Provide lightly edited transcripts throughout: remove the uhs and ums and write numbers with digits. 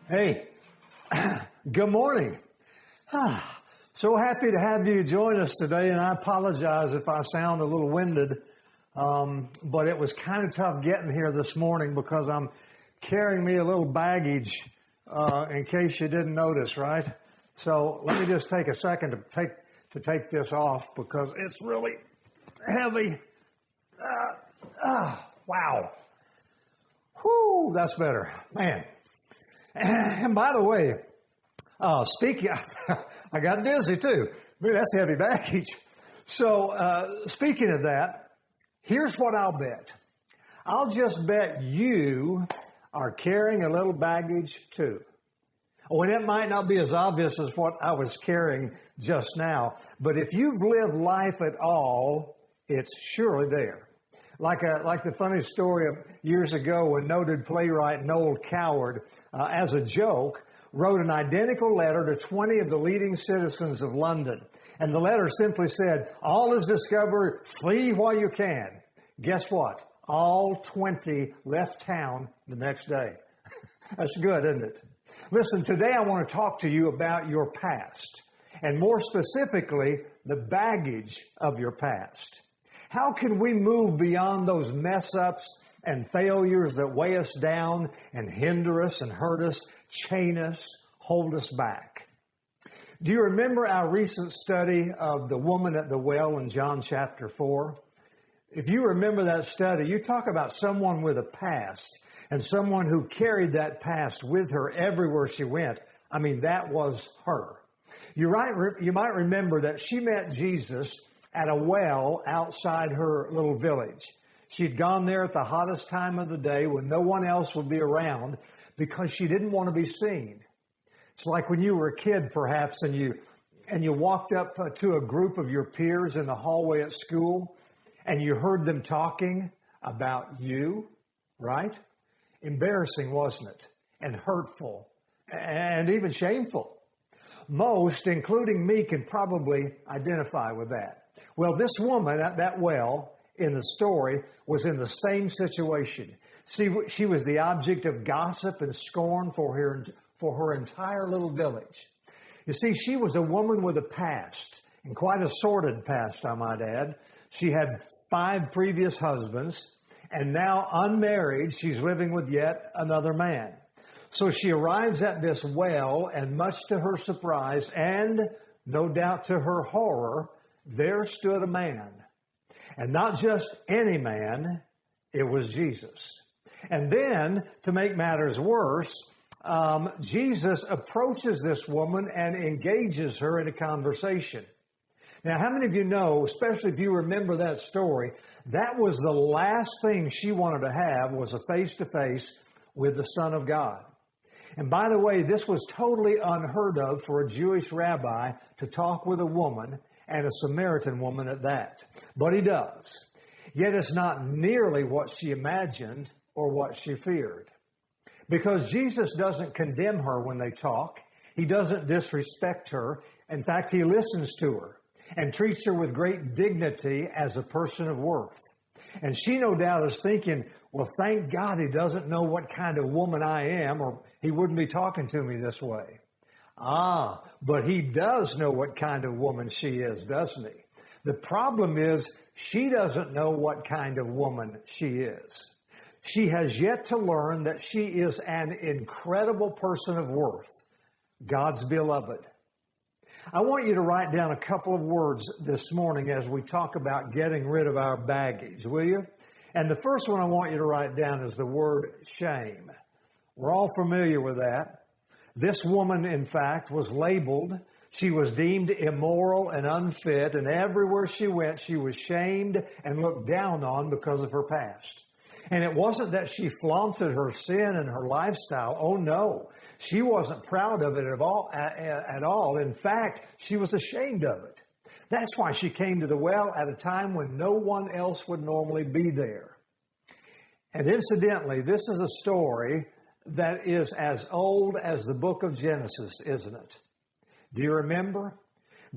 Hey, good morning. So happy to have you join us today, and I apologize if I sound a little winded, but it was kind of tough getting here this morning because I'm carrying me a little baggage in case you didn't notice, right? So let me just take a second to take this off because it's really heavy. Wow. Whew, that's better. Man. And by the way, speaking, I got dizzy too. Man, that's heavy baggage. So, speaking of that, here's what I'll bet. I'll just bet you are carrying a little baggage too. Oh, and it might not be as obvious as what I was carrying just now, but if you've lived life at all, it's surely there. Like the funny story of years ago when noted playwright Noel Coward, as a joke, wrote an identical letter to 20 of the leading citizens of London. And the letter simply said, all is discovered, flee while you can. Guess what? All 20 left town the next day. That's good, isn't it? Listen, today I want to talk to you about your past, and more specifically, the baggage of your past. How can we move beyond those mess-ups and failures that weigh us down and hinder us and hurt us, chain us, hold us back? Do you remember our recent study of the woman at the well in John chapter 4? If you remember that study, you talk about someone with a past and someone who carried that past with her everywhere she went. I mean, that was her. You might remember that she met Jesus at a well outside her little village. She'd gone there at the hottest time of the day when no one else would be around because she didn't want to be seen. It's like when you were a kid, perhaps, and you walked up to a group of your peers in the hallway at school and you heard them talking about you, right? Embarrassing, wasn't it? And hurtful and even shameful. Most, including me, can probably identify with that. Well, this woman at that well in the story was in the same situation. See, she was the object of gossip and scorn for her entire little village. You see, she was a woman with a past, and quite a sordid past, I might add. She had 5 previous husbands, and now unmarried, she's living with yet another man. So she arrives at this well, and much to her surprise, and no doubt to her horror, there stood a man. And not just any man, it was Jesus. And then, to make matters worse, Jesus approaches this woman and engages her in a conversation. Now, how many of you know, especially if you remember that story, that was the last thing she wanted to have was a face-to-face with the Son of God. And by the way, this was totally unheard of for a Jewish rabbi to talk with a woman, and a Samaritan woman at that. But he does. Yet it's not nearly what she imagined or what she feared. Because Jesus doesn't condemn her when they talk. He doesn't disrespect her. In fact, he listens to her and treats her with great dignity as a person of worth. And she no doubt is thinking, well, thank God he doesn't know what kind of woman I am, or he wouldn't be talking to me this way. But he does know what kind of woman she is, doesn't he? The problem is she doesn't know what kind of woman she is. She has yet to learn that she is an incredible person of worth, God's beloved. I want you to write down a couple of words this morning as we talk about getting rid of our baggage, will you? And the first one I want you to write down is the word shame. We're all familiar with that. This woman, in fact, was labeled. She was deemed immoral and unfit, and everywhere she went, she was shamed and looked down on because of her past. And it wasn't that she flaunted her sin and her lifestyle. Oh, no. She wasn't proud of it at all. In fact, she was ashamed of it. That's why she came to the well at a time when no one else would normally be there. And incidentally, this is a story that is as old as the book of Genesis, isn't it? Do you remember?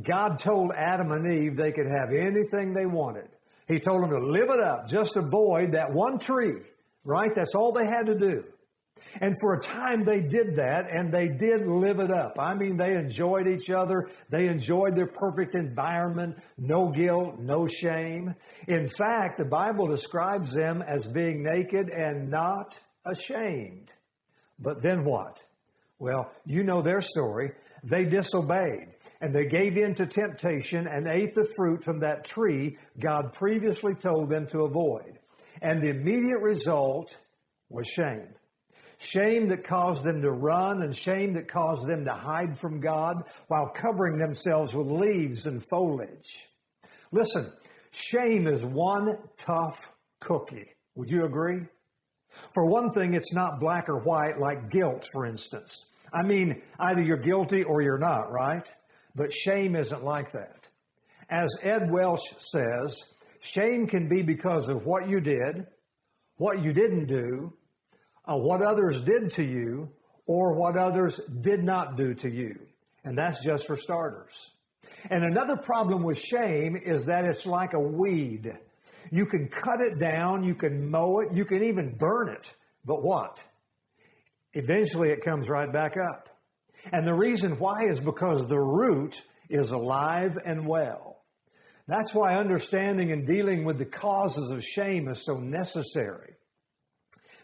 God told Adam and Eve they could have anything they wanted. He told them to live it up, just avoid that one tree, right? That's all they had to do. And for a time they did that, and they did live it up. I mean, they enjoyed each other. They enjoyed their perfect environment. No guilt, no shame. In fact, the Bible describes them as being naked and not ashamed. But then what? Well, you know their story. They disobeyed, and they gave in to temptation and ate the fruit from that tree God previously told them to avoid. And the immediate result was shame. Shame that caused them to run, and shame that caused them to hide from God while covering themselves with leaves and foliage. Listen, shame is one tough cookie. Would you agree? For one thing, it's not black or white like guilt, for instance. I mean, either you're guilty or you're not, right? But shame isn't like that. As Ed Welch says, shame can be because of what you did, what you didn't do, what others did to you, or what others did not do to you. And that's just for starters. And another problem with shame is that it's like a weed. You can cut it down, you can mow it, you can even burn it. But what? Eventually it comes right back up. And the reason why is because the root is alive and well. That's why understanding and dealing with the causes of shame is so necessary.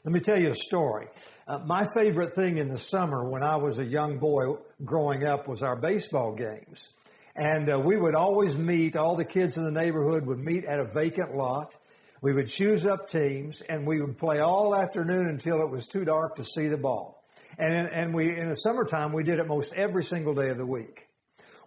Let me tell you a story. My favorite thing in the summer when I was a young boy growing up was our baseball games. And we would always meet, all the kids in the neighborhood would meet at a vacant lot. We would choose up teams, and we would play all afternoon until it was too dark to see the ball. And we, in the summertime, we did it most every single day of the week.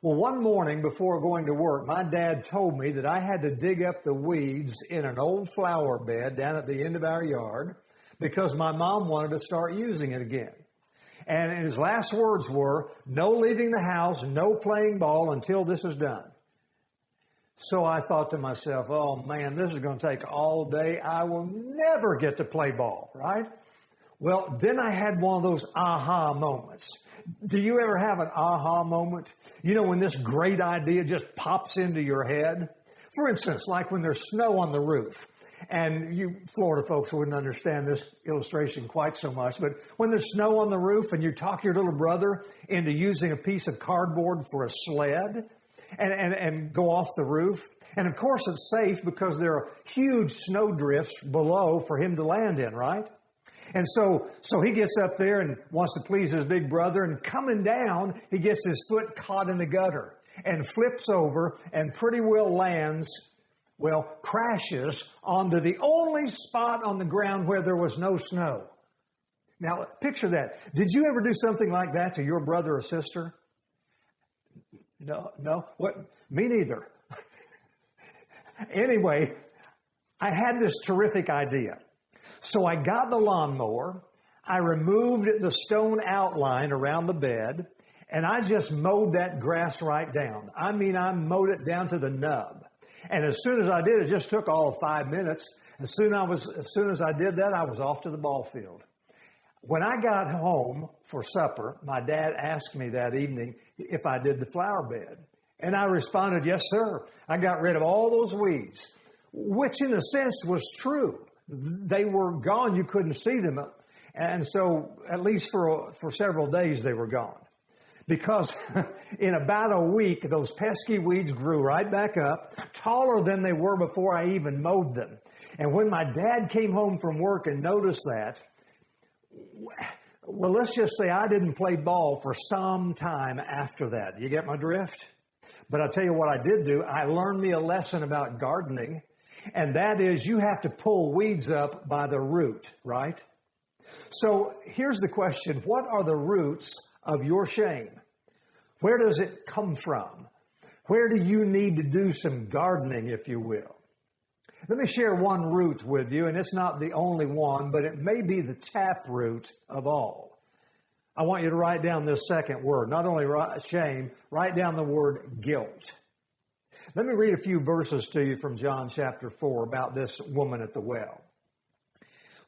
Well, one morning before going to work, my dad told me that I had to dig up the weeds in an old flower bed down at the end of our yard because my mom wanted to start using it again. And his last words were, no leaving the house, no playing ball until this is done. So I thought to myself, oh man, this is going to take all day. I will never get to play ball, right? Well, then I had one of those aha moments. Do you ever have an aha moment? You know, when this great idea just pops into your head? For instance, like when there's snow on the roof. And you Florida folks wouldn't understand this illustration quite so much, but when there's snow on the roof and you talk your little brother into using a piece of cardboard for a sled and go off the roof. And of course it's safe because there are huge snow drifts below for him to land in, right? And so he gets up there and wants to please his big brother, and coming down, he gets his foot caught in the gutter and flips over and pretty well lands, crashes onto the only spot on the ground where there was no snow. Now, picture that. Did you ever do something like that to your brother or sister? No. What? Me neither. Anyway, I had this terrific idea. So I got the lawnmower, I removed the stone outline around the bed, and I just mowed that grass right down. I mean, I mowed it down to the nub. And as soon as I did, it just took all of 5 minutes. As soon as I did that, I was off to the ball field. When I got home for supper, my dad asked me that evening if I did the flower bed. And I responded, yes, sir. I got rid of all those weeds, which in a sense was true. They were gone. You couldn't see them. And so at least for several days, they were gone. Because in about a week, those pesky weeds grew right back up, taller than they were before I even mowed them. And when my dad came home from work and noticed that, well, let's just say I didn't play ball for some time after that. You get my drift? But I'll tell you what I did do. I learned me a lesson about gardening, and that is you have to pull weeds up by the root, right? So here's the question. What are the roots of your shame? Where does it come from? Where do you need to do some gardening, if you will? Let me share one root with you, and it's not the only one, but it may be the tap root of all. I want you to write down this second word, not only shame, write down the word guilt. Let me read a few verses to you from John chapter 4 about this woman at the well.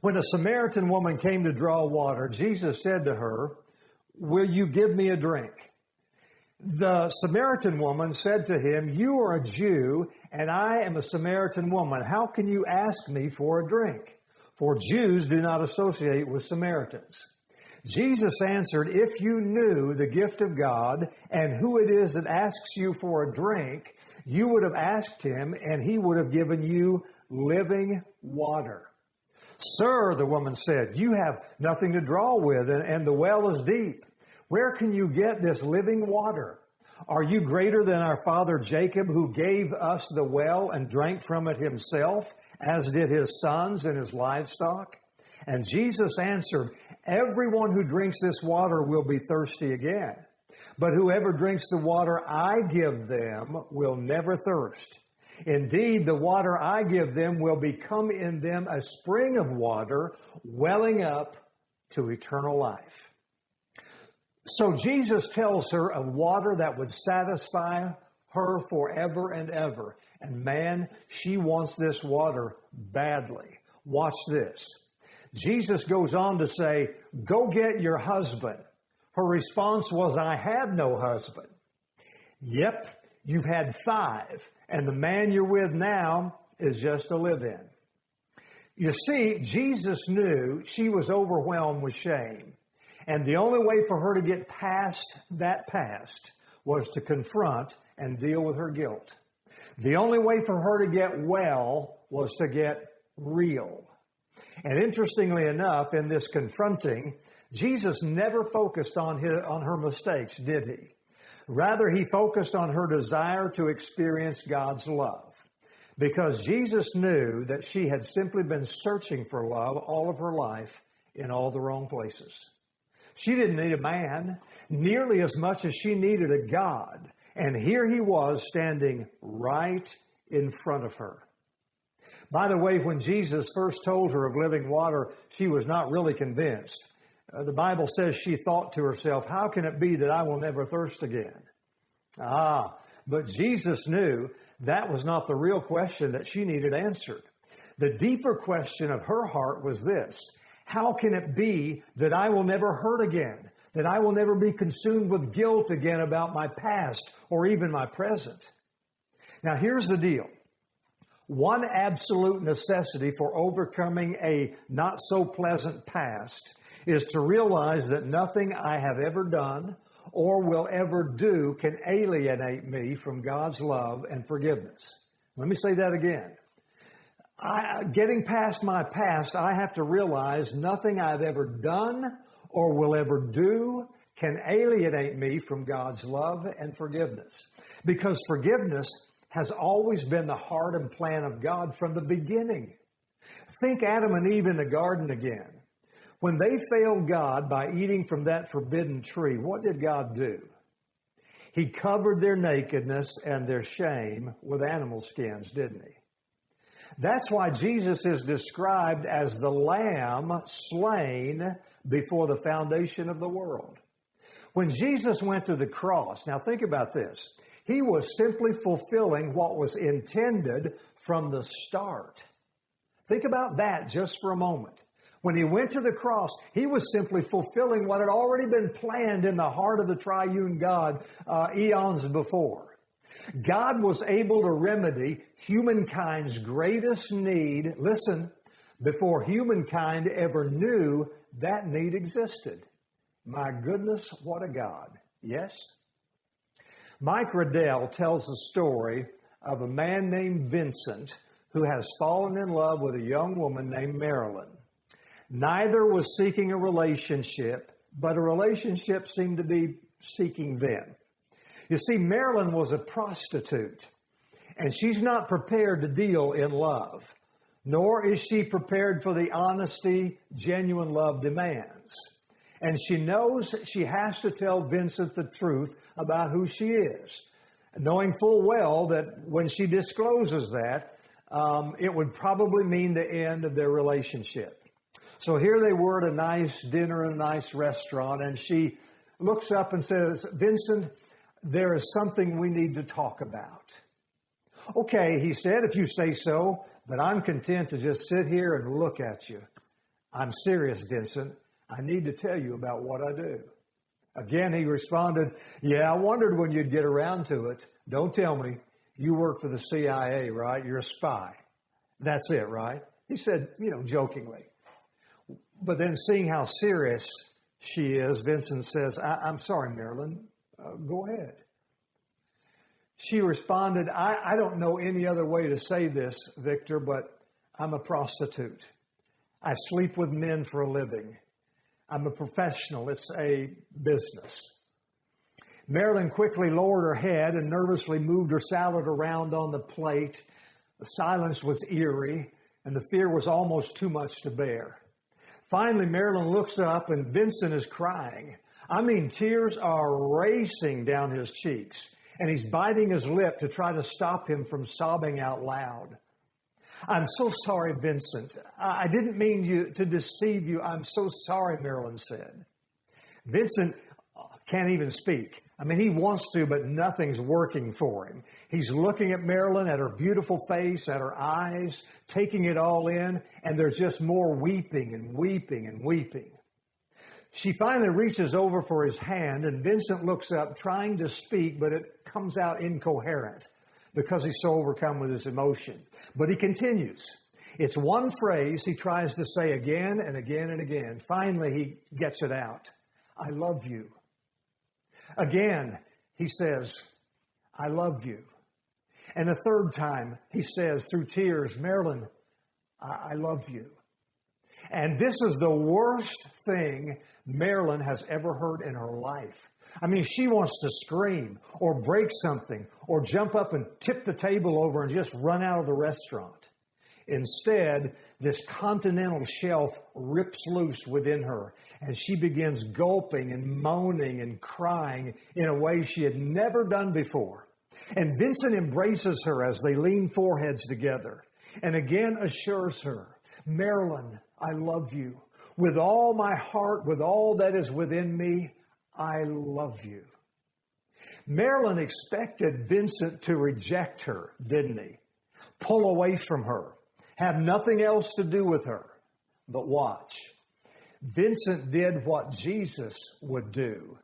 When a Samaritan woman came to draw water, Jesus said to her, will you give me a drink? The Samaritan woman said to him, you are a Jew, and I am a Samaritan woman. How can you ask me for a drink? for Jews do not associate with Samaritans. Jesus answered, if you knew the gift of God and who it is that asks you for a drink, you would have asked him and he would have given you living water. Sir, the woman said, you have nothing to draw with and the well is deep. Where can you get this living water? Are you greater than our father Jacob, who gave us the well and drank from it himself, as did his sons and his livestock? And Jesus answered, everyone who drinks this water will be thirsty again. But whoever drinks the water I give them will never thirst. Indeed, the water I give them will become in them a spring of water welling up to eternal life. So Jesus tells her of water that would satisfy her forever and ever. And man, she wants this water badly. Watch this. Jesus goes on to say, go get your husband. Her response was, I have no husband. Yep, you've had 5, and the man you're with now is just a live-in. You see, Jesus knew she was overwhelmed with shame. And the only way for her to get past that past was to confront and deal with her guilt. The only way for her to get well was to get real. And interestingly enough, in this confronting, Jesus never focused on her mistakes, did he? Rather, he focused on her desire to experience God's love. Because Jesus knew that she had simply been searching for love all of her life in all the wrong places. She didn't need a man nearly as much as she needed a God. And here he was standing right in front of her. By the way, when Jesus first told her of living water, she was not really convinced. The Bible says she thought to herself, how can it be that I will never thirst again? But Jesus knew that was not the real question that she needed answered. The deeper question of her heart was this: how can it be that I will never hurt again? That I will never be consumed with guilt again about my past or even my present? Now, here's the deal. One absolute necessity for overcoming a not so pleasant past is to realize that nothing I have ever done or will ever do can alienate me from God's love and forgiveness. Let me say that again. Getting past my past, I have to realize nothing I've ever done or will ever do can alienate me from God's love and forgiveness. Because forgiveness has always been the heart and plan of God from the beginning. Think Adam and Eve in the garden again. When they failed God by eating from that forbidden tree, what did God do? He covered their nakedness and their shame with animal skins, didn't he? That's why Jesus is described as the Lamb slain before the foundation of the world. When Jesus went to the cross, now think about this. He was simply fulfilling what was intended from the start. Think about that just for a moment. When he went to the cross, he was simply fulfilling what had already been planned in the heart of the triune God eons before. God was able to remedy humankind's greatest need, listen, before humankind ever knew that need existed. My goodness, what a God. Yes? Mike Riddell tells the story of a man named Vincent who has fallen in love with a young woman named Marilyn. Neither was seeking a relationship, but a relationship seemed to be seeking them. You see, Marilyn was a prostitute, and she's not prepared to deal in love, nor is she prepared for the honesty genuine love demands. And she knows she has to tell Vincent the truth about who she is, knowing full well that when she discloses that, it would probably mean the end of their relationship. So here they were at a nice dinner in a nice restaurant, and she looks up and says, Vincent, there is something we need to talk about. Okay, he said, if you say so, but I'm content to just sit here and look at you. I'm serious, Vincent. I need to tell you about what I do. Again, he responded, yeah, I wondered when you'd get around to it. Don't tell me. You work for the CIA, right? You're a spy. That's it, right? He said, jokingly. But then seeing how serious she is, Vincent says, I'm sorry, Marilyn. Go ahead. She responded, I don't know any other way to say this, Victor, but I'm a prostitute. I sleep with men for a living. I'm a professional. It's a business. Marilyn quickly lowered her head and nervously moved her salad around on the plate. The silence was eerie, and the fear was almost too much to bear. Finally, Marilyn looks up, and Vincent is crying. I mean, tears are racing down his cheeks, and he's biting his lip to try to stop him from sobbing out loud. I'm so sorry, Vincent. I didn't mean to deceive you. I'm so sorry, Marilyn said. Vincent can't even speak. I mean, he wants to, but nothing's working for him. He's looking at Marilyn, at her beautiful face, at her eyes, taking it all in, and there's just more weeping and weeping and weeping. She finally reaches over for his hand, and Vincent looks up, trying to speak, but it comes out incoherent because he's so overcome with his emotion. But he continues. It's one phrase he tries to say again and again and again. Finally, he gets it out. I love you. Again, he says, I love you. And the third time, he says through tears, Marilyn, I love you. And this is the worst thing Marilyn has ever heard in her life. I mean, she wants to scream or break something or jump up and tip the table over and just run out of the restaurant. Instead, this continental shelf rips loose within her, and she begins gulping and moaning and crying in a way she had never done before. And Vincent embraces her as they lean foreheads together and again assures her, Marilyn, I love you. With all my heart, with all that is within me, I love you. Marilyn expected Vincent to reject her, didn't he? Pull away from her. Have nothing else to do with her. But watch. Vincent did what Jesus would do,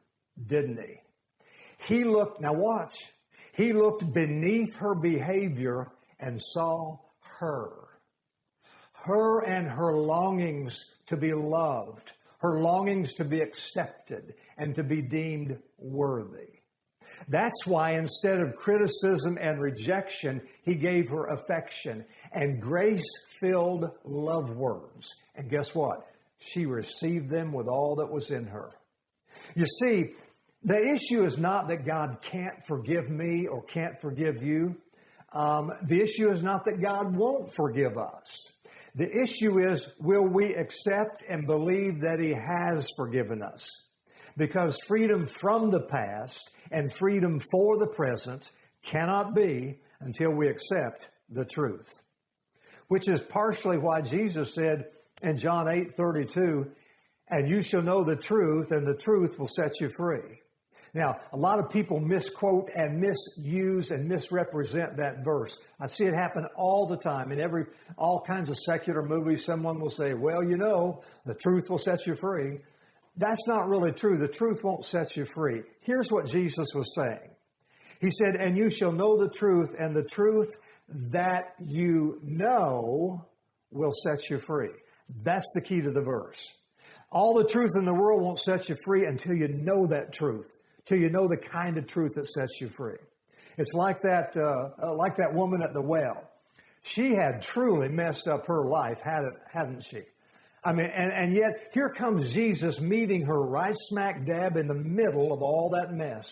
didn't he? Now watch. He looked beneath her behavior and saw her. Her and her longings to be loved, her longings to be accepted and to be deemed worthy. That's why instead of criticism and rejection, he gave her affection and grace-filled love words. And guess what? She received them with all that was in her. You see, the issue is not that God can't forgive me or can't forgive you. The issue is not that God won't forgive us. The issue is, will we accept and believe that he has forgiven us? Because freedom from the past and freedom for the present cannot be until we accept the truth. Which is partially why Jesus said in John 8:32, and you shall know the truth, and the truth will set you free. Now, a lot of people misquote and misuse and misrepresent that verse. I see it happen all the time. In all kinds of secular movies, someone will say, well, the truth will set you free. That's not really true. The truth won't set you free. Here's what Jesus was saying. He said, and you shall know the truth, and the truth that you know will set you free. That's the key to the verse. All the truth in the world won't set you free until you know that truth, till you know the kind of truth that sets you free. It's like that woman at the well. She had truly messed up her life, hadn't she? I mean, and yet here comes Jesus meeting her right smack dab in the middle of all that mess.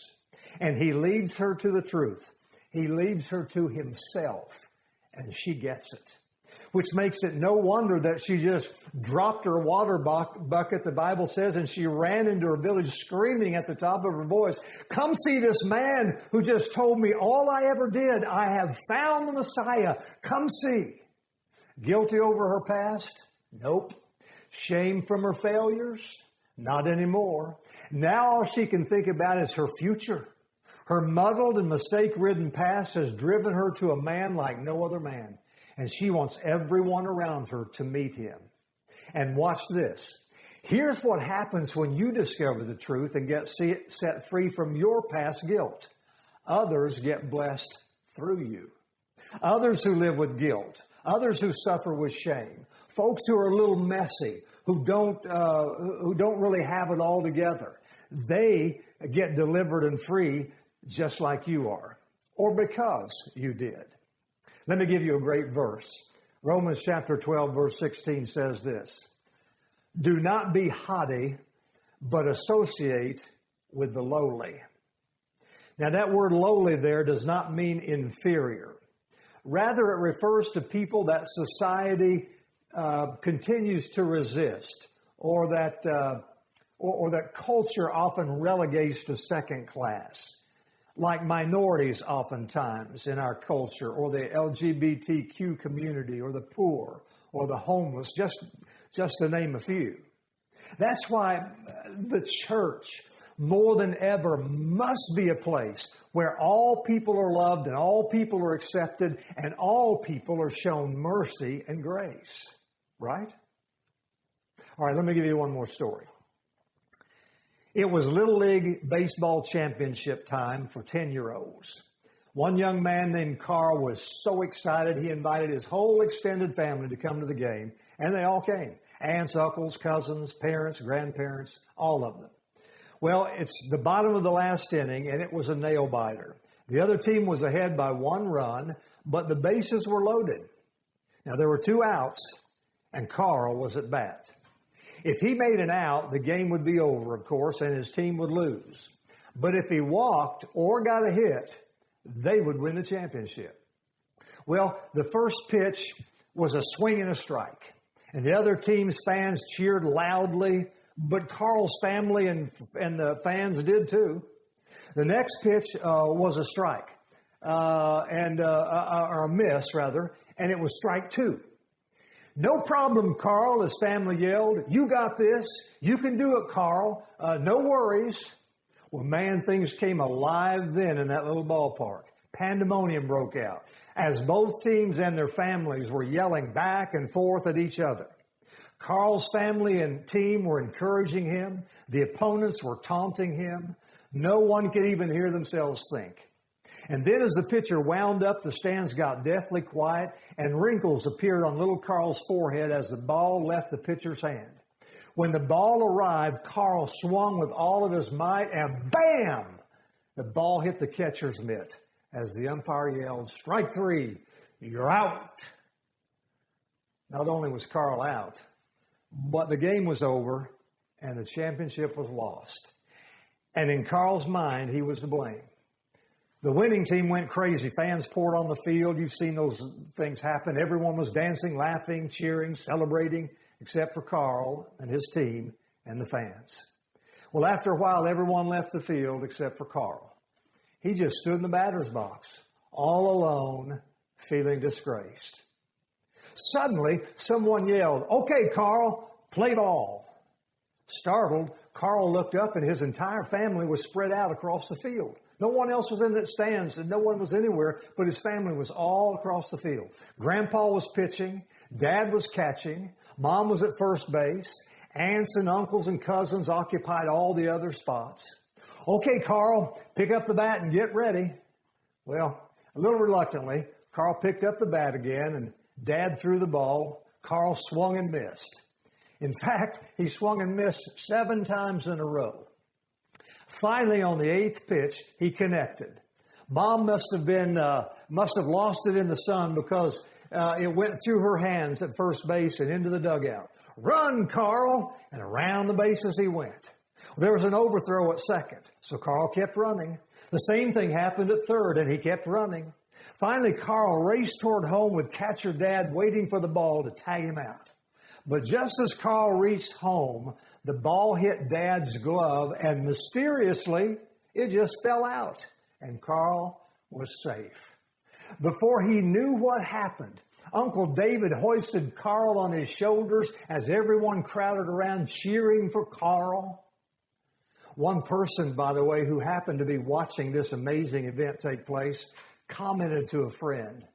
And he leads her to the truth. He leads her to himself, and she gets it. Which makes it no wonder that she just dropped her water bucket, the Bible says, and she ran into her village screaming at the top of her voice, come see this man who just told me all I ever did. I have found the Messiah. Come see. Guilty over her past? Nope. Shame from her failures? Not anymore. Now all she can think about is her future. Her muddled and mistake-ridden past has driven her to a man like no other man. And she wants everyone around her to meet him. And watch this. Here's what happens when you discover the truth and get set free from your past guilt. Others get blessed through you. Others who live with guilt. others who suffer with shame, folks who are a little messy, who don't really have it all together. They get delivered and free just like you are, or because you did. Let me give you a great verse. Romans chapter 12, verse 16 says this: "Do not be haughty, but associate with the lowly." Now that word lowly there does not mean inferior. Rather, it refers to people that society continues to resist, or that culture often relegates to second class, like minorities oftentimes in our culture, or the LGBTQ community, or the poor, or the homeless, just to name a few. That's why the church, more than ever, must be a place where all people are loved and all people are accepted and all people are shown mercy and grace. Right? All right, let me give you one more story. It was Little League baseball championship time for 10-year-olds. One young man named Carl was so excited he invited his whole extended family to come to the game, and they all came. Aunts, uncles, cousins, parents, grandparents, all of them. Well, it's the bottom of the last inning, and it was a nail-biter. The other team was ahead by 1 run, but the bases were loaded. Now, there were 2 outs, and Carl was at bat. If he made an out, the game would be over, of course, and his team would lose. But if he walked or got a hit, they would win the championship. Well, the first pitch was a swing and a strike, and the other team's fans cheered loudly, but Carl's family and the fans did too. The next pitch was a strike, or a miss rather, and it was strike 2. "No problem, Carl," his family yelled. "You got this. You can do it, Carl. No worries." Well, man, things came alive then in that little ballpark. Pandemonium broke out as both teams and their families were yelling back and forth at each other. Carl's family and team were encouraging him. The opponents were taunting him. No one could even hear themselves think. And then as the pitcher wound up, the stands got deathly quiet, and wrinkles appeared on little Carl's forehead as the ball left the pitcher's hand. When the ball arrived, Carl swung with all of his might, and bam! The ball hit the catcher's mitt as the umpire yelled, "Strike 3, you're out." Not only was Carl out, but the game was over, and the championship was lost. And in Carl's mind, he was to blame. The winning team went crazy. Fans poured on the field. You've seen those things happen. Everyone was dancing, laughing, cheering, celebrating, except for Carl and his team and the fans. Well, after a while, everyone left the field except for Carl. He just stood in the batter's box, all alone, feeling disgraced. Suddenly, someone yelled, "Okay, Carl, play ball." Startled, Carl looked up and his entire family was spread out across the field. No one else was in the stands and no one was anywhere, but his family was all across the field. Grandpa was pitching, Dad was catching, Mom was at first base, aunts and uncles and cousins occupied all the other spots. "Okay, Carl, pick up the bat and get ready." Well, a little reluctantly, Carl picked up the bat again and Dad threw the ball. Carl swung and missed. In fact, he swung and missed 7 times in a row. Finally, on the 8th pitch, he connected. Mom must have lost it in the sun because it went through her hands at first base and into the dugout. "Run, Carl!" And around the bases he went. There was an overthrow at second, so Carl kept running. The same thing happened at third, and he kept running. Finally, Carl raced toward home with catcher Dad waiting for the ball to tag him out. But just as Carl reached home, the ball hit Dad's glove, and mysteriously, it just fell out, and Carl was safe. Before he knew what happened, Uncle David hoisted Carl on his shoulders as everyone crowded around cheering for Carl. One person, by the way, who happened to be watching this amazing event take place, commented to a friend,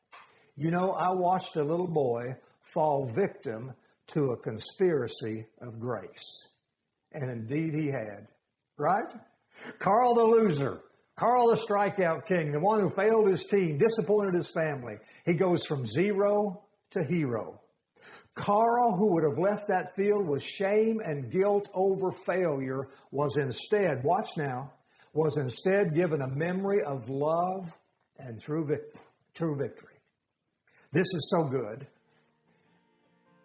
"You know, I watched a little boy fall victim to a conspiracy of grace." And indeed he had, right? Carl the loser, Carl the strikeout king, the one who failed his team, disappointed his family. He goes from 0 to hero. Carl, who would have left that field with shame and guilt over failure, was instead, watch now, was instead given a memory of love and true victory. This is so good.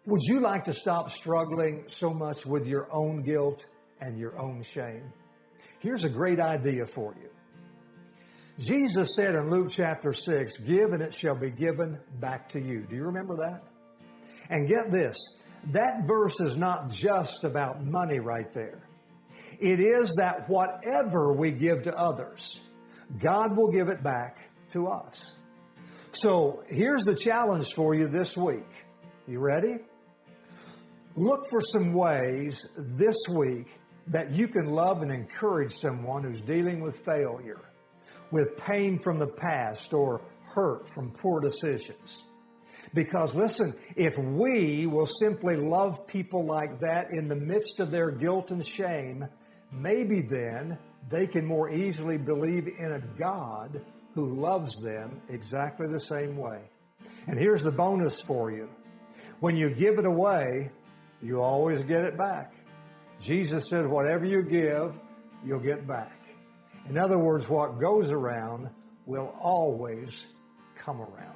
Would you like to stop struggling so much with your own guilt and your own shame? Here's a great idea for you. Jesus said in Luke chapter 6, "Give and it shall be given back to you." Do you remember that? And get this, that verse is not just about money right there. It is that whatever we give to others, God will give it back to us. So here's the challenge for you this week. You ready? Look for some ways this week that you can love and encourage someone who's dealing with failure, with pain from the past, or hurt from poor decisions. Because listen, if we will simply love people like that in the midst of their guilt and shame, maybe then they can more easily believe in a God who loves them exactly the same way. And here's the bonus for you. When you give it away, you always get it back. Jesus said, whatever you give, you'll get back. In other words, what goes around will always come around.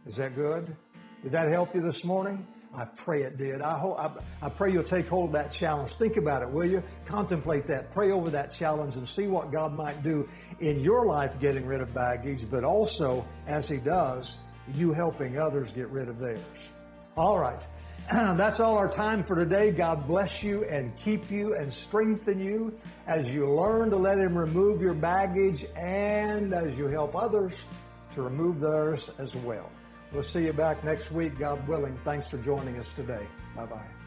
Is that good? Did that help you this morning? I pray it did. I pray you'll take hold of that challenge. Think about it, will you? Contemplate that. Pray over that challenge and see what God might do in your life getting rid of baggage, but also, as He does, you helping others get rid of theirs. All right. That's all our time for today. God bless you and keep you and strengthen you as you learn to let Him remove your baggage and as you help others to remove theirs as well. We'll see you back next week, God willing. Thanks for joining us today. Bye-bye.